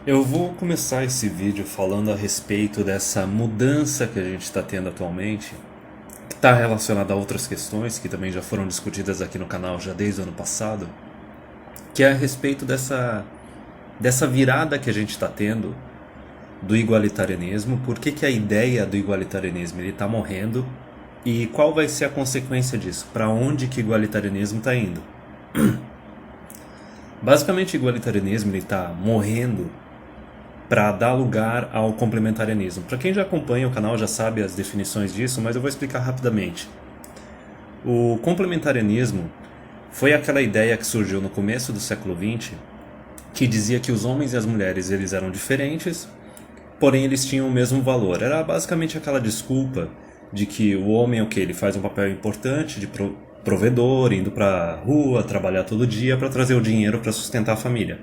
Eu vou começar esse vídeo falando a respeito dessa mudança que a gente está tendo atualmente, que está relacionada a outras questões que também já foram discutidas aqui no canal já desde o ano passado, que é a respeito dessa virada que a gente está tendo do igualitarianismo, por que a ideia do igualitarianismo está morrendo e qual vai ser a consequência disso, para onde que o igualitarianismo está indo. Basicamente, o igualitarianismo está morrendo para dar lugar ao complementarianismo. Para quem já acompanha o canal já sabe as definições disso, mas eu vou explicar rapidamente. O complementarianismo foi aquela ideia que surgiu no começo do século XX, que dizia que os homens e as mulheres eles eram diferentes, porém eles tinham o mesmo valor. Era basicamente aquela desculpa de que o homem ele faz um papel importante de provedor, indo para a rua, trabalhar todo dia para trazer o dinheiro para sustentar a família.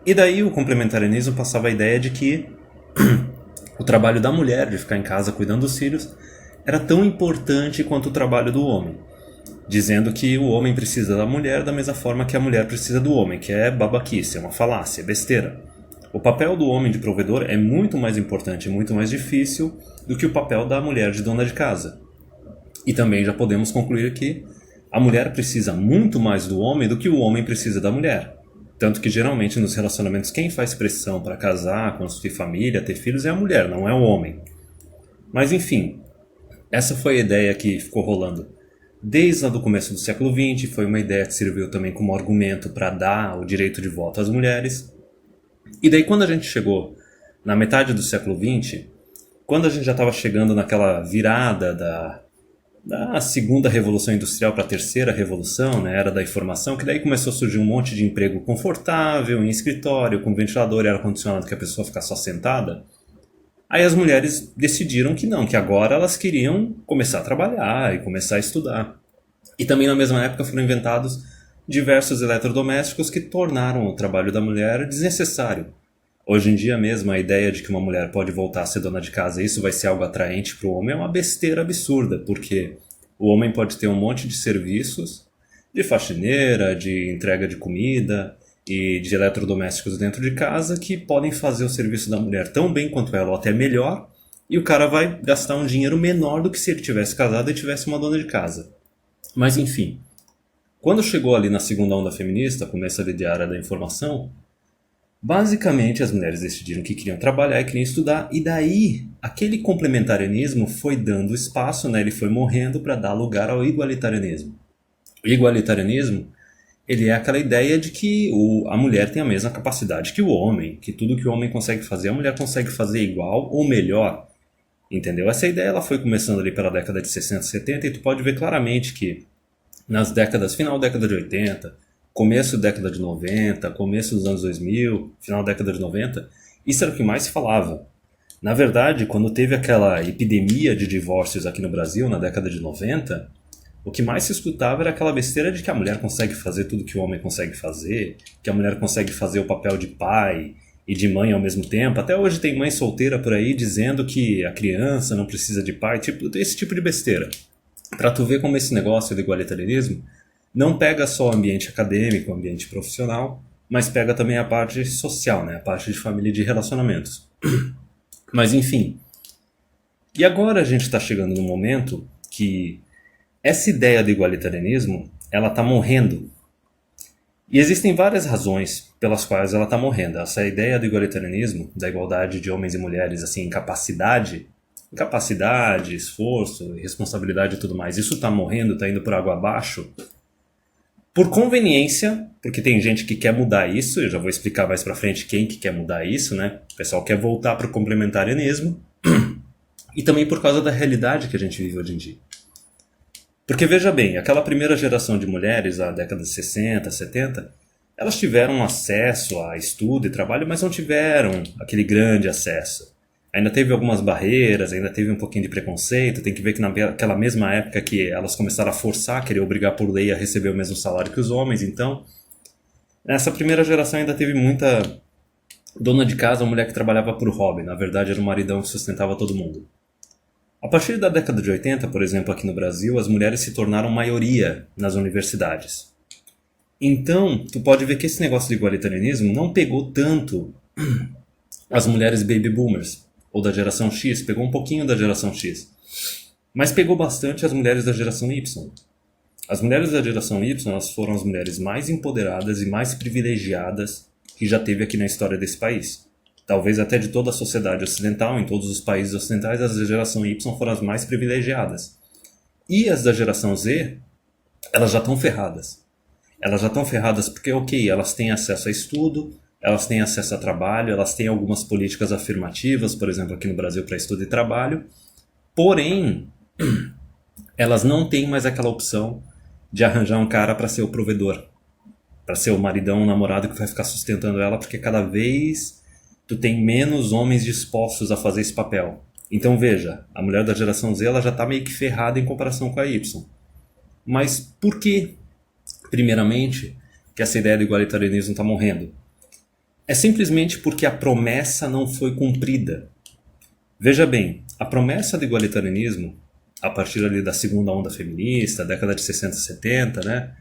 E daí o complementarianismo passava a ideia de que o trabalho da mulher, de ficar em casa cuidando dos filhos, era tão importante quanto o trabalho do homem. Dizendo que o homem precisa da mulher da mesma forma que a mulher precisa do homem, que é babaquice, é uma falácia, é besteira. O papel do homem de provedor é muito mais importante e muito mais difícil do que o papel da mulher de dona de casa. E também já podemos concluir que a mulher precisa muito mais do homem do que o homem precisa da mulher. Tanto que geralmente nos relacionamentos quem faz pressão para casar, construir família, ter filhos é a mulher, não é o homem. Mas enfim, essa foi a ideia que ficou rolando desde o começo do século XX, foi uma ideia que serviu também como argumento para dar o direito de voto às mulheres. E daí quando a gente chegou na metade do século XX, quando a gente já estava chegando naquela virada da segunda revolução industrial para a terceira revolução, né, era da informação, que daí começou a surgir um monte de emprego confortável, em escritório, com ventilador e ar-condicionado, que a pessoa fica só sentada. Aí as mulheres decidiram que não, que agora elas queriam começar a trabalhar e começar a estudar. E também na mesma época foram inventados diversos eletrodomésticos que tornaram o trabalho da mulher desnecessário. Hoje em dia mesmo a ideia de que uma mulher pode voltar a ser dona de casa e isso vai ser algo atraente para o homem é uma besteira absurda, porque o homem pode ter um monte de serviços, de faxineira, de entrega de comida e de eletrodomésticos dentro de casa que podem fazer o serviço da mulher tão bem quanto ela ou até melhor, e o cara vai gastar um dinheiro menor do que se ele tivesse casado e tivesse uma dona de casa. Mas enfim, quando chegou ali na segunda onda feminista, começo ali de área da informação, basicamente, as mulheres decidiram que queriam trabalhar e queriam estudar, e daí aquele complementarianismo foi dando espaço, né? Ele foi morrendo para dar lugar ao igualitarianismo. O igualitarianismo ele é aquela ideia de que a mulher tem a mesma capacidade que o homem, que tudo que o homem consegue fazer, a mulher consegue fazer igual ou melhor. Entendeu? Essa ideia ela foi começando ali pela década de 60, 70, e tu pode ver claramente que nas décadas, final da década de 80, começo da década de 90, começo dos anos 2000, final da década de 90, isso era o que mais se falava. Na verdade, quando teve aquela epidemia de divórcios aqui no Brasil, na década de 90, o que mais se escutava era aquela besteira de que a mulher consegue fazer tudo que o homem consegue fazer, que a mulher consegue fazer o papel de pai e de mãe ao mesmo tempo. Até hoje tem mãe solteira por aí dizendo que a criança não precisa de pai, esse tipo de besteira. Pra tu ver como esse negócio do igualitarianismo não pega só o ambiente acadêmico, o ambiente profissional, mas pega também a parte social, né? A parte de família e de relacionamentos. Mas enfim. E agora a gente está chegando num momento que essa ideia do igualitarianismo ela está morrendo. E existem várias razões pelas quais ela está morrendo. Essa ideia do igualitarianismo, da igualdade de homens e mulheres assim, em capacidade, esforço, responsabilidade e tudo mais, isso está morrendo, está indo por água abaixo, por conveniência, porque tem gente que quer mudar isso, eu já vou explicar mais pra frente quem que quer mudar isso, né? O pessoal quer voltar pro complementarianismo, e também por causa da realidade que a gente vive hoje em dia. Porque veja bem, aquela primeira geração de mulheres, a década de 60, 70, elas tiveram acesso a estudo e trabalho, mas não tiveram aquele grande acesso. Ainda teve algumas barreiras, ainda teve um pouquinho de preconceito. Tem que ver que naquela mesma época que elas começaram a forçar, querer obrigar por lei a receber o mesmo salário que os homens. Então, nessa primeira geração ainda teve muita dona de casa, uma mulher que trabalhava por hobby. Na verdade, era o maridão que sustentava todo mundo. A partir da década de 80, por exemplo, aqui no Brasil, as mulheres se tornaram maioria nas universidades. Então, tu pode ver que esse negócio de igualitarianismo não pegou tanto as mulheres baby boomers, ou da geração X, pegou um pouquinho da geração X, mas pegou bastante as mulheres da geração Y. As mulheres da geração Y, elas foram as mulheres mais empoderadas e mais privilegiadas que já teve aqui na história desse país. Talvez até de toda a sociedade ocidental, em todos os países ocidentais, as da geração Y foram as mais privilegiadas. E as da geração Z, elas já estão ferradas. Elas já estão ferradas porque, ok, elas têm acesso a estudo, elas têm acesso a trabalho, elas têm algumas políticas afirmativas, por exemplo, aqui no Brasil para estudo e trabalho, porém, elas não têm mais aquela opção de arranjar um cara para ser o provedor, para ser o maridão, o namorado que vai ficar sustentando ela, porque cada vez tu tem menos homens dispostos a fazer esse papel. Então veja, a mulher da geração Z ela já está meio que ferrada em comparação com a Y. Mas por que, primeiramente, que essa ideia do igualitarianismo está morrendo? É simplesmente porque a promessa não foi cumprida. Veja bem, a promessa do igualitarianismo, a partir ali da segunda onda feminista, década de 60 e 70, né,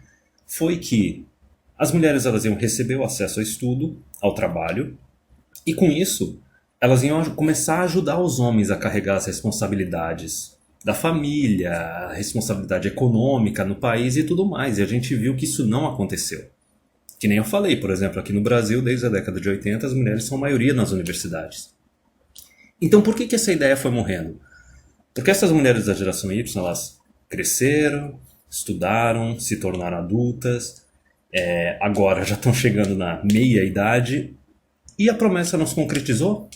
foi que as mulheres elas iam receber o acesso ao estudo, ao trabalho, e com isso elas iam começar a ajudar os homens a carregar as responsabilidades da família, a responsabilidade econômica no país e tudo mais. E a gente viu que isso não aconteceu. Que nem eu falei, por exemplo, aqui no Brasil, desde a década de 80, as mulheres são maioria nas universidades. Então por que essa ideia foi morrendo? Porque essas mulheres da geração Y, elas cresceram, estudaram, se tornaram adultas, agora já estão chegando na meia idade, e a promessa não se concretizou.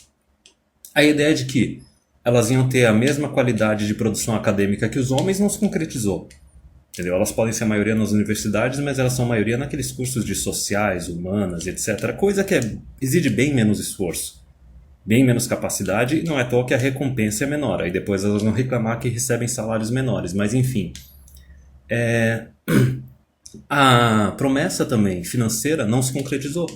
A ideia de que elas iam ter a mesma qualidade de produção acadêmica que os homens não se concretizou. Entendeu? Elas podem ser a maioria nas universidades, mas elas são a maioria naqueles cursos de sociais, humanas, etc. Coisa que exige bem menos esforço, bem menos capacidade, e não é à toa que a recompensa é menor. Aí depois elas vão reclamar que recebem salários menores, mas enfim. A promessa também financeira não se concretizou.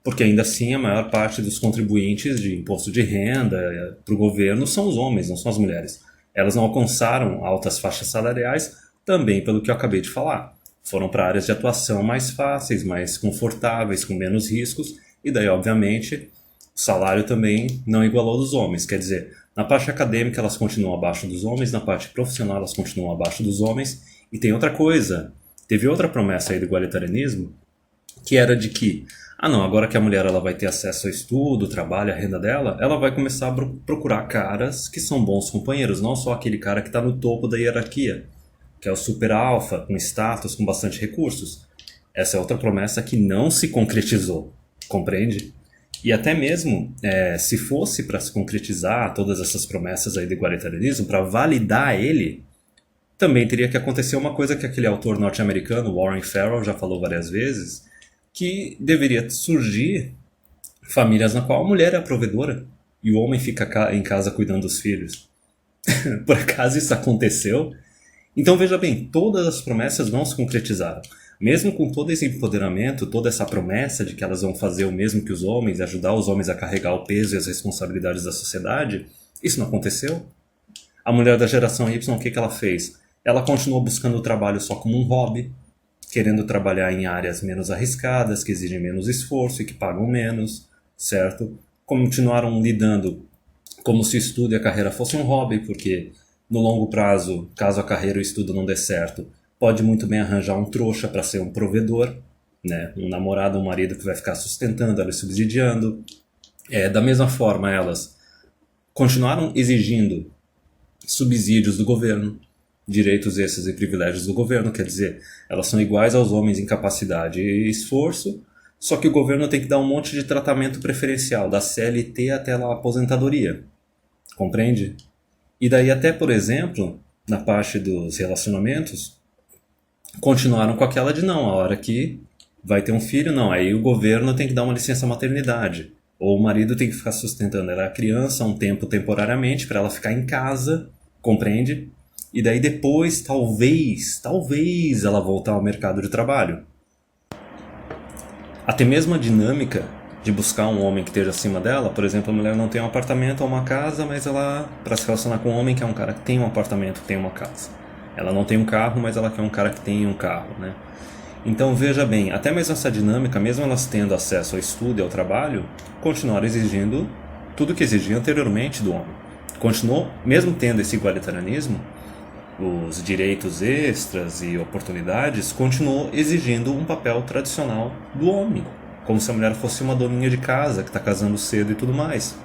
Porque ainda assim a maior parte dos contribuintes de imposto de renda para o governo são os homens, não são as mulheres. Elas não alcançaram altas faixas salariais, também pelo que eu acabei de falar. Foram para áreas de atuação mais fáceis, mais confortáveis, com menos riscos, e daí, obviamente, o salário também não igualou dos homens. Quer dizer, na parte acadêmica elas continuam abaixo dos homens, na parte profissional elas continuam abaixo dos homens. E tem outra coisa, teve outra promessa aí do igualitarianismo, que era de que não, agora que a mulher ela vai ter acesso ao estudo, trabalho, a renda dela, ela vai começar a procurar caras que são bons companheiros, não só aquele cara que está no topo da hierarquia, que é o super alfa, com status, com bastante recursos. Essa é outra promessa que não se concretizou, compreende? E até mesmo, se fosse para se concretizar todas essas promessas aí do igualitarianismo, para validar ele, também teria que acontecer uma coisa que aquele autor norte-americano, Warren Farrell, já falou várias vezes, que deveria surgir famílias na qual a mulher é a provedora e o homem fica em casa cuidando dos filhos. Por acaso isso aconteceu? Então veja bem, todas as promessas não se concretizaram. Mesmo com todo esse empoderamento, toda essa promessa de que elas vão fazer o mesmo que os homens, ajudar os homens a carregar o peso e as responsabilidades da sociedade, isso não aconteceu. A mulher da geração Y, o que ela fez? Ela continuou buscando o trabalho só como um hobby, querendo trabalhar em áreas menos arriscadas, que exigem menos esforço e que pagam menos, certo? Continuaram lidando como se o estudo e a carreira fossem um hobby, porque no longo prazo, caso a carreira e o estudo não dê certo, pode muito bem arranjar um trouxa para ser um provedor, né? Um namorado, um marido que vai ficar sustentando ela e subsidiando. Da mesma forma, elas continuaram exigindo subsídios do governo, direitos esses e privilégios do governo, quer dizer, elas são iguais aos homens em capacidade e esforço, só que o governo tem que dar um monte de tratamento preferencial, da CLT até a aposentadoria, compreende? E daí até, por exemplo, na parte dos relacionamentos, continuaram com aquela de não, a hora que vai ter um filho, não, aí o governo tem que dar uma licença maternidade, ou o marido tem que ficar sustentando ela, a criança um tempo temporariamente para ela ficar em casa, compreende? E daí depois, talvez ela voltar ao mercado de trabalho. Até mesmo a dinâmica de buscar um homem que esteja acima dela, por exemplo, a mulher não tem um apartamento ou uma casa, mas ela, para se relacionar com um homem, quer um cara que tem um apartamento, que tem uma casa. Ela não tem um carro, mas ela quer um cara que tem um carro, né? Então veja bem, até mesmo essa dinâmica, mesmo elas tendo acesso ao estudo e ao trabalho, continuaram exigindo tudo que exigia anteriormente do homem. Continuou, mesmo tendo esse igualitarianismo, os direitos extras e oportunidades, continuou exigindo um papel tradicional do homem, como se a mulher fosse uma doninha de casa que está casando cedo e tudo mais.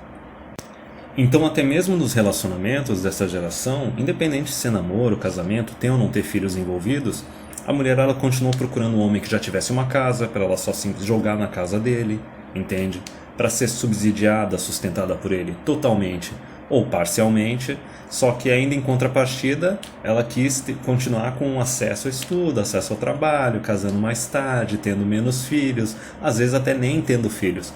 Então até mesmo nos relacionamentos dessa geração, independente se é namoro, casamento, ter ou não ter filhos envolvidos, a mulher ela continuou procurando um homem que já tivesse uma casa, para ela só simples jogar na casa dele, entende? Para ser subsidiada, sustentada por ele totalmente ou parcialmente, só que ainda em contrapartida ela quis continuar com acesso ao estudo, acesso ao trabalho, casando mais tarde, tendo menos filhos, às vezes até nem tendo filhos.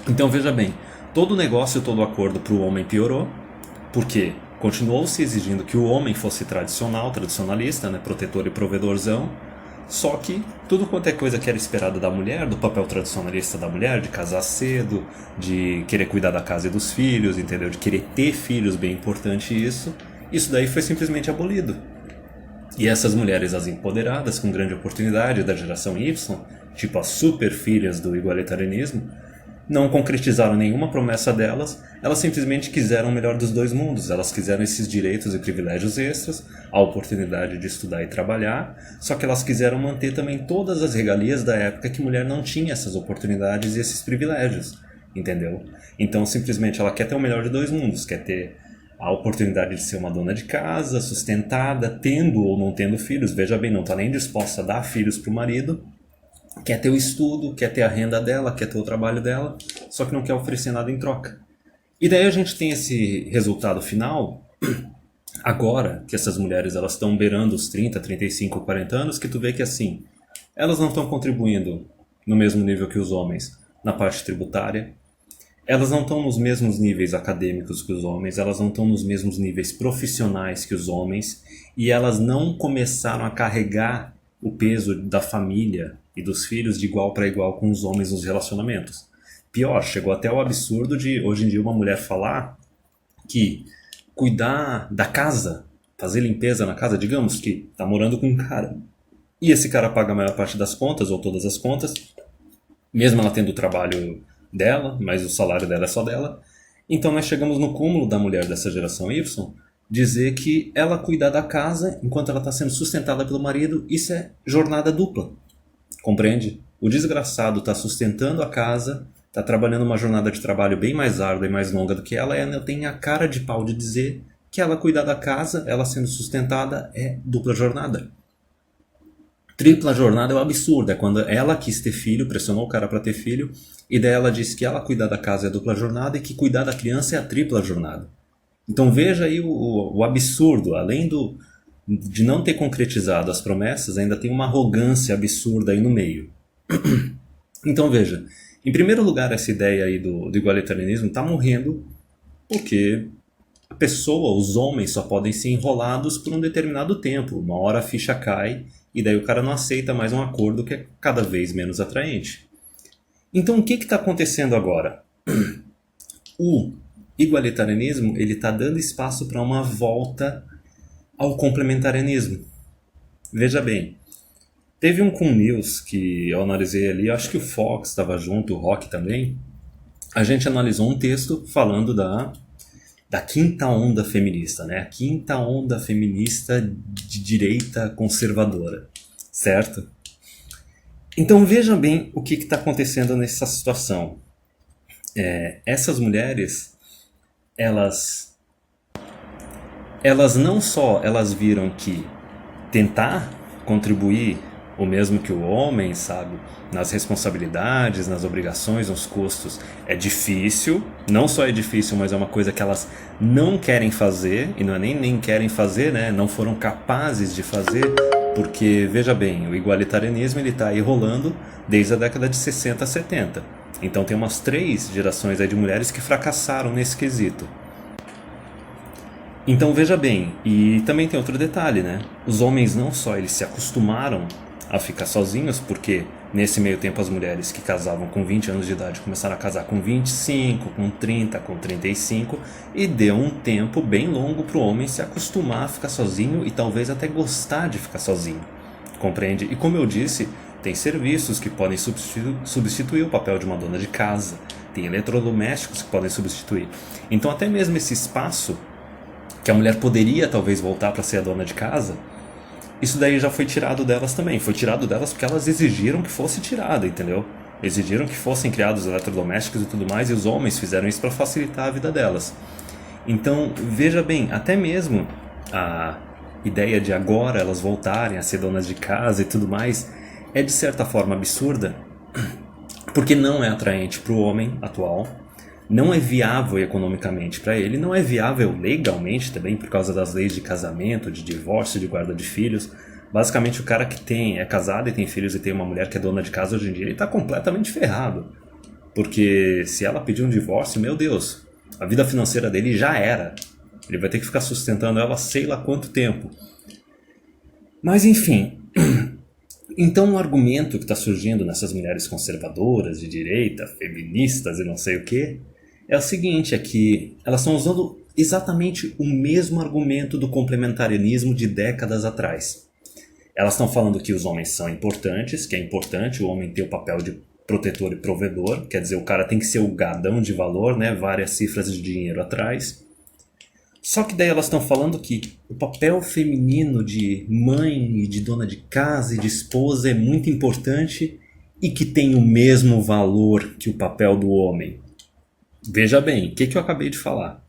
Então veja bem, todo o negócio, todo o acordo para o homem piorou, porque continuou se exigindo que o homem fosse tradicionalista, né, protetor e provedorzão, só que tudo quanto é coisa que era esperada da mulher, do papel tradicionalista da mulher, de casar cedo, de querer cuidar da casa e dos filhos, entendeu? De querer ter filhos, bem importante isso daí foi simplesmente abolido. E essas mulheres, as empoderadas, com grande oportunidade da geração Y, tipo as super filhas do igualitarianismo, não concretizaram nenhuma promessa delas, elas simplesmente quiseram o melhor dos dois mundos. Elas quiseram esses direitos e privilégios extras, a oportunidade de estudar e trabalhar, só que elas quiseram manter também todas as regalias da época que mulher não tinha essas oportunidades e esses privilégios, entendeu? Então simplesmente ela quer ter o melhor de dois mundos, quer ter a oportunidade de ser uma dona de casa, sustentada, tendo ou não tendo filhos, veja bem, não está nem disposta a dar filhos para o marido, quer ter o estudo, quer ter a renda dela, quer ter o trabalho dela, só que não quer oferecer nada em troca. E daí a gente tem esse resultado final, agora que essas mulheres elas estão beirando os 30, 35, 40 anos, que tu vê que assim, elas não estão contribuindo no mesmo nível que os homens na parte tributária, elas não estão nos mesmos níveis acadêmicos que os homens, elas não estão nos mesmos níveis profissionais que os homens, e elas não começaram a carregar o peso da família e dos filhos de igual para igual com os homens nos relacionamentos. Pior, chegou até o absurdo de hoje em dia uma mulher falar que cuidar da casa, fazer limpeza na casa, digamos que está morando com um cara e esse cara paga a maior parte das contas ou todas as contas, mesmo ela tendo o trabalho dela, mas o salário dela é só dela. Então nós chegamos no cúmulo da mulher dessa geração Y dizer que ela cuidar da casa enquanto ela está sendo sustentada pelo marido, isso é jornada dupla. Compreende? O desgraçado está sustentando a casa, está trabalhando uma jornada de trabalho bem mais árdua e mais longa do que ela, e ela tem a cara de pau de dizer que ela cuidar da casa, ela sendo sustentada, é dupla jornada. Tripla jornada é um absurdo, é quando ela quis ter filho, pressionou o cara para ter filho, e daí ela disse que ela cuidar da casa é dupla jornada e que cuidar da criança é a tripla jornada. Então veja aí o absurdo, além de não ter concretizado as promessas, ainda tem uma arrogância absurda aí no meio. Então veja, em primeiro lugar essa ideia aí do igualitarianismo está morrendo porque a pessoa, os homens só podem ser enrolados por um determinado tempo. Uma hora a ficha cai e daí o cara não aceita mais um acordo que é cada vez menos atraente. Então o que está acontecendo agora? O igualitarianismo ele está dando espaço para uma volta ao complementarianismo. Veja bem, teve um com news que eu analisei ali, acho que o Fox estava junto, o Rock também. A gente analisou um texto falando da quinta onda feminista, né? A quinta onda feminista de direita conservadora, certo? Então veja bem o que está acontecendo nessa situação. Essas mulheres, elas não só elas viram que tentar contribuir o mesmo que o homem, sabe, nas responsabilidades, nas obrigações, nos custos, é difícil, não só é difícil, mas é uma coisa que elas não querem fazer, e não é nem querem fazer, né, não foram capazes de fazer, porque, veja bem, o igualitarianismo está aí rolando desde a década de 60 a 70. Então tem umas 3 gerações aí de mulheres que fracassaram nesse quesito. Então veja bem, e também tem outro detalhe, né? Os homens não só eles se acostumaram a ficar sozinhos, porque nesse meio tempo as mulheres que casavam com 20 anos de idade começaram a casar com 25, com 30, com 35, e deu um tempo bem longo para o homem se acostumar a ficar sozinho e talvez até gostar de ficar sozinho. compreende? E como eu disse, tem serviços que podem substituir o papel de uma dona de casa, tem eletrodomésticos que podem substituir. Então até mesmo esse espaço que a mulher poderia talvez voltar para ser a dona de casa, isso daí já foi tirado delas também. Foi tirado delas porque elas exigiram que fosse tirado, entendeu? Exigiram que fossem criados eletrodomésticos e tudo mais, e os homens fizeram isso para facilitar a vida delas. Então, veja bem, até mesmo a ideia de agora elas voltarem a ser donas de casa e tudo mais é de certa forma absurda, porque não é atraente para o homem atual, não é viável economicamente para ele, não é viável legalmente também por causa das leis de casamento, de divórcio, de guarda de filhos. Basicamente o cara que é casado e tem filhos e tem uma mulher que é dona de casa hoje em dia, ele está completamente ferrado. Porque se ela pedir um divórcio, meu Deus, a vida financeira dele já era. Ele vai ter que ficar sustentando ela sei lá quanto tempo. Mas enfim, então um argumento que está surgindo nessas mulheres conservadoras, de direita, feministas e não sei o que, é o seguinte, é que elas estão usando exatamente o mesmo argumento do complementarianismo de décadas atrás. Elas estão falando que os homens são importantes, que é importante o homem ter o papel de protetor e provedor, quer dizer, o cara tem que ser o gadão de valor, né? Várias cifras de dinheiro atrás. Só que daí elas estão falando que o papel feminino de mãe e de dona de casa e de esposa é muito importante e que tem o mesmo valor que o papel do homem. Veja bem, o que eu acabei de falar?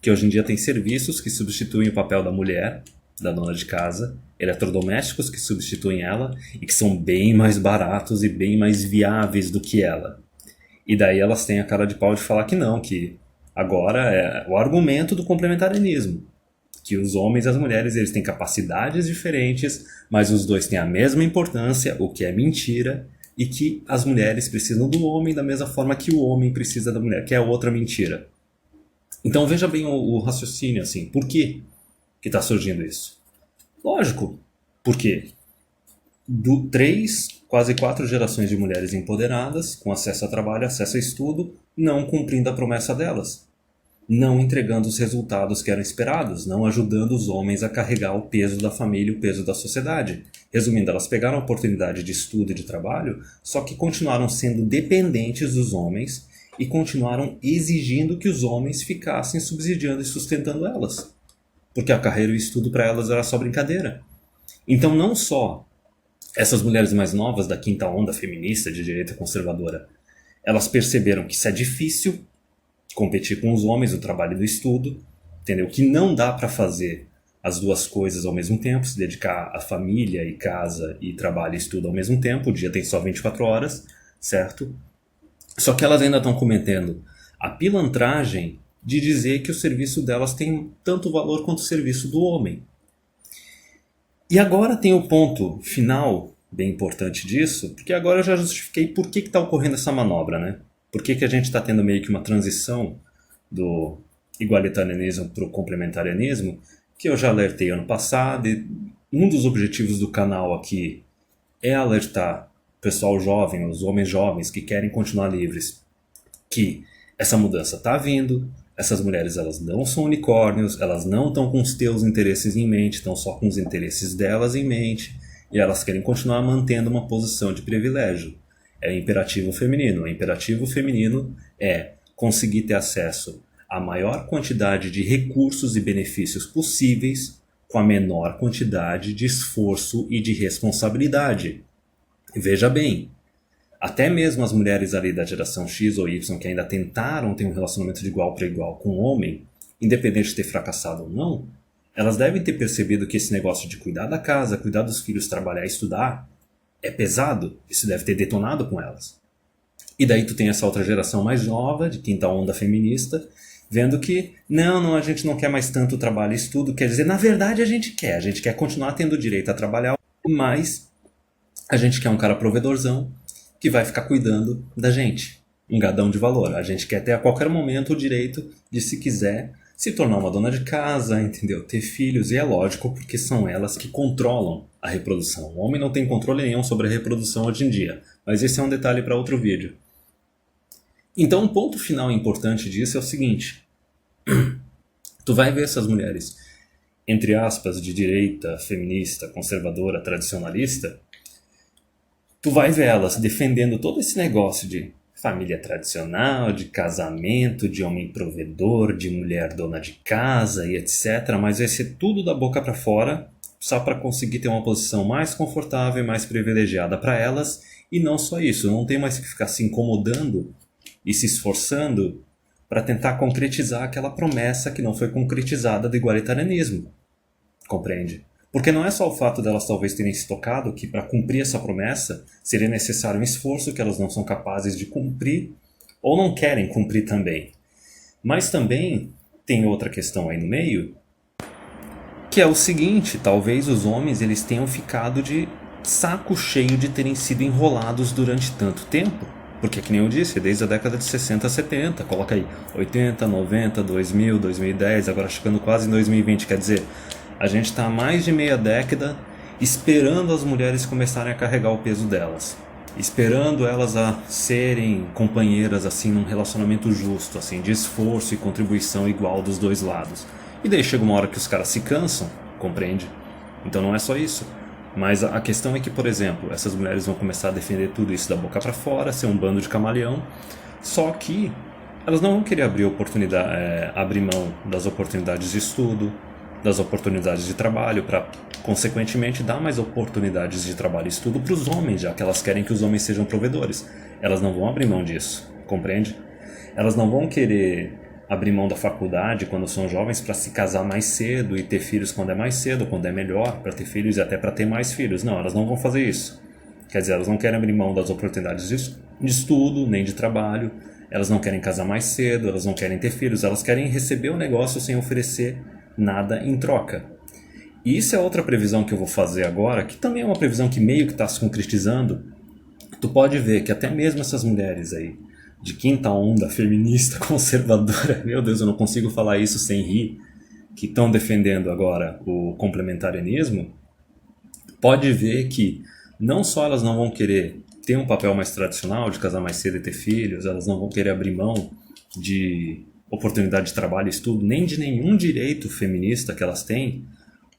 Que hoje em dia tem serviços que substituem o papel da mulher, da dona de casa, eletrodomésticos que substituem ela e que são bem mais baratos e bem mais viáveis do que ela. E daí elas têm a cara de pau de falar que não, que agora é o argumento do complementarianismo, que os homens e as mulheres eles têm capacidades diferentes, mas os dois têm a mesma importância, o que é mentira, e que as mulheres precisam do homem da mesma forma que o homem precisa da mulher, que é outra mentira. Então veja bem o raciocínio, assim, por que está surgindo isso? Lógico, porque quase 4 gerações de mulheres empoderadas, com acesso a trabalho, acesso a estudo, não cumprindo a promessa delas, não entregando os resultados que eram esperados, não ajudando os homens a carregar o peso da família e o peso da sociedade. Resumindo, elas pegaram a oportunidade de estudo e de trabalho, só que continuaram sendo dependentes dos homens e continuaram exigindo que os homens ficassem subsidiando e sustentando elas. Porque a carreira e o estudo para elas era só brincadeira. Então não só essas mulheres mais novas da quinta onda feminista de direita conservadora, elas perceberam que isso é difícil, competir com os homens, o trabalho do estudo, entendeu? Que não dá para fazer as duas coisas ao mesmo tempo, se dedicar à família e casa e trabalho e estudo ao mesmo tempo, o dia tem só 24 horas, certo? Só que elas ainda estão cometendo a pilantragem de dizer que o serviço delas tem tanto valor quanto o serviço do homem. E agora tem o ponto final, bem importante disso, porque agora eu já justifiquei por que está ocorrendo essa manobra, né? Por que a gente está tendo meio que uma transição do igualitarianismo para o complementarianismo, que eu já alertei ano passado, e um dos objetivos do canal aqui é alertar o pessoal jovem, os homens jovens que querem continuar livres, que essa mudança está vindo, essas mulheres elas não são unicórnios, elas não estão com os teus interesses em mente, estão só com os interesses delas em mente, e elas querem continuar mantendo uma posição de privilégio. É imperativo feminino. O imperativo feminino é conseguir ter acesso à maior quantidade de recursos e benefícios possíveis com a menor quantidade de esforço e de responsabilidade. Veja bem, até mesmo as mulheres ali da geração X ou Y que ainda tentaram ter um relacionamento de igual para igual com o homem, independente de ter fracassado ou não, elas devem ter percebido que esse negócio de cuidar da casa, cuidar dos filhos, trabalhar e estudar é pesado, isso deve ter detonado com elas. E daí tu tem essa outra geração mais nova, de quinta onda feminista, vendo que não, a gente não quer mais tanto trabalho e estudo, quer dizer, na verdade a gente quer continuar tendo direito a trabalhar, mas a gente quer um cara provedorzão que vai ficar cuidando da gente, um gadão de valor. A gente quer ter a qualquer momento o direito de, se quiser, se tornar uma dona de casa, entendeu? Ter filhos, e é lógico, porque são elas que controlam a reprodução. O homem não tem controle nenhum sobre a reprodução hoje em dia, mas esse é um detalhe para outro vídeo. Então, um ponto final importante disso é o seguinte. Tu vai ver essas mulheres entre aspas, de direita, feminista, conservadora, tradicionalista, tu vai ver elas defendendo todo esse negócio de família tradicional, de casamento, de homem provedor, de mulher dona de casa e etc. Mas vai ser tudo da boca para fora, só para conseguir ter uma posição mais confortável e mais privilegiada para elas. E não só isso, não tem mais que ficar se incomodando e se esforçando para tentar concretizar aquela promessa que não foi concretizada do igualitarianismo. Compreende? Porque não é só o fato delas talvez terem se tocado que para cumprir essa promessa seria necessário um esforço que elas não são capazes de cumprir ou não querem cumprir também. Mas também tem outra questão aí no meio, que é o seguinte, talvez os homens eles tenham ficado de saco cheio de terem sido enrolados durante tanto tempo. Porque, que nem eu disse, desde a década de 60, 70, coloca aí 80, 90, 2000, 2010, agora chegando quase em 2020, quer dizer, a gente está há mais de meia década esperando as mulheres começarem a carregar o peso delas. Esperando elas a serem companheiras assim num relacionamento justo, assim, de esforço e contribuição igual dos dois lados. E daí chega uma hora que os caras se cansam, compreende? Então não é só isso. Mas a questão é que, por exemplo, essas mulheres vão começar a defender tudo isso da boca para fora, ser um bando de camaleão, só que elas não vão querer abrir mão das oportunidades de estudo, das oportunidades de trabalho, para, consequentemente, dar mais oportunidades de trabalho e estudo para os homens, já que elas querem que os homens sejam provedores. Elas não vão abrir mão disso, compreende? Elas não vão querer abrir mão da faculdade quando são jovens para se casar mais cedo e ter filhos quando é mais cedo, quando é melhor, para ter filhos e até para ter mais filhos. Não, elas não vão fazer isso. Quer dizer, elas não querem abrir mão das oportunidades de estudo, nem de trabalho, elas não querem casar mais cedo, elas não querem ter filhos, elas querem receber o negócio sem oferecer nada em troca. E isso é outra previsão que eu vou fazer agora, que também é uma previsão que meio que está se concretizando. Tu pode ver que até mesmo essas mulheres aí, de quinta onda, feminista, conservadora, meu Deus, eu não consigo falar isso sem rir, que estão defendendo agora o complementarianismo, pode ver que não só elas não vão querer ter um papel mais tradicional, de casar mais cedo e ter filhos, elas não vão querer abrir mão de oportunidade de trabalho e estudo, nem de nenhum direito feminista que elas têm,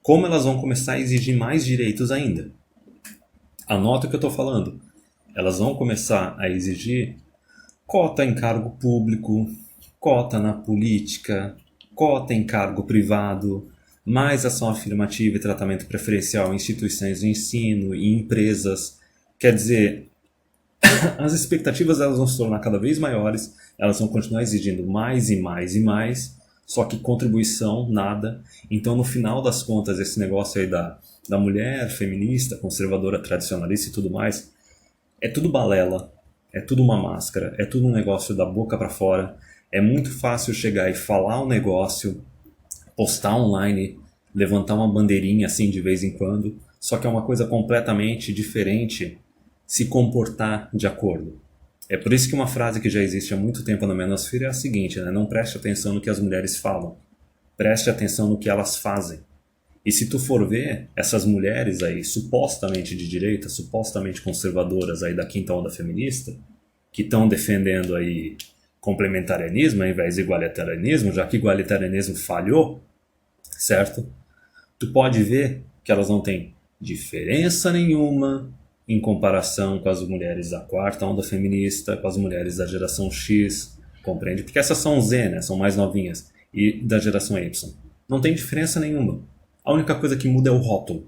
como elas vão começar a exigir mais direitos ainda. Anota o que eu estou falando. Elas vão começar a exigir cota em cargo público, cota na política, cota em cargo privado, mais ação afirmativa e tratamento preferencial em instituições de ensino e empresas. Quer dizer, as expectativas elas vão se tornar cada vez maiores, elas vão continuar exigindo mais e mais e mais, só que contribuição, nada. Então, no final das contas, esse negócio aí da mulher feminista, conservadora, tradicionalista e tudo mais, é tudo balela, é tudo uma máscara, é tudo um negócio da boca para fora. É muito fácil chegar e falar um negócio, postar online, levantar uma bandeirinha assim de vez em quando, só que é uma coisa completamente diferente se comportar de acordo. É por isso que uma frase que já existe há muito tempo na manosphere é a seguinte, né? Não preste atenção no que as mulheres falam, preste atenção no que elas fazem. E se tu for ver, essas mulheres aí, supostamente de direita, supostamente conservadoras aí da quinta onda feminista, que estão defendendo aí complementarianismo ao invés de igualitarianismo, já que igualitarianismo falhou, certo? Tu pode ver que elas não têm diferença nenhuma em comparação com as mulheres da quarta onda feminista, com as mulheres da geração X, compreende? Porque essas são Z, né? São mais novinhas, e da geração Y. Não tem diferença nenhuma. A única coisa que muda é o rótulo.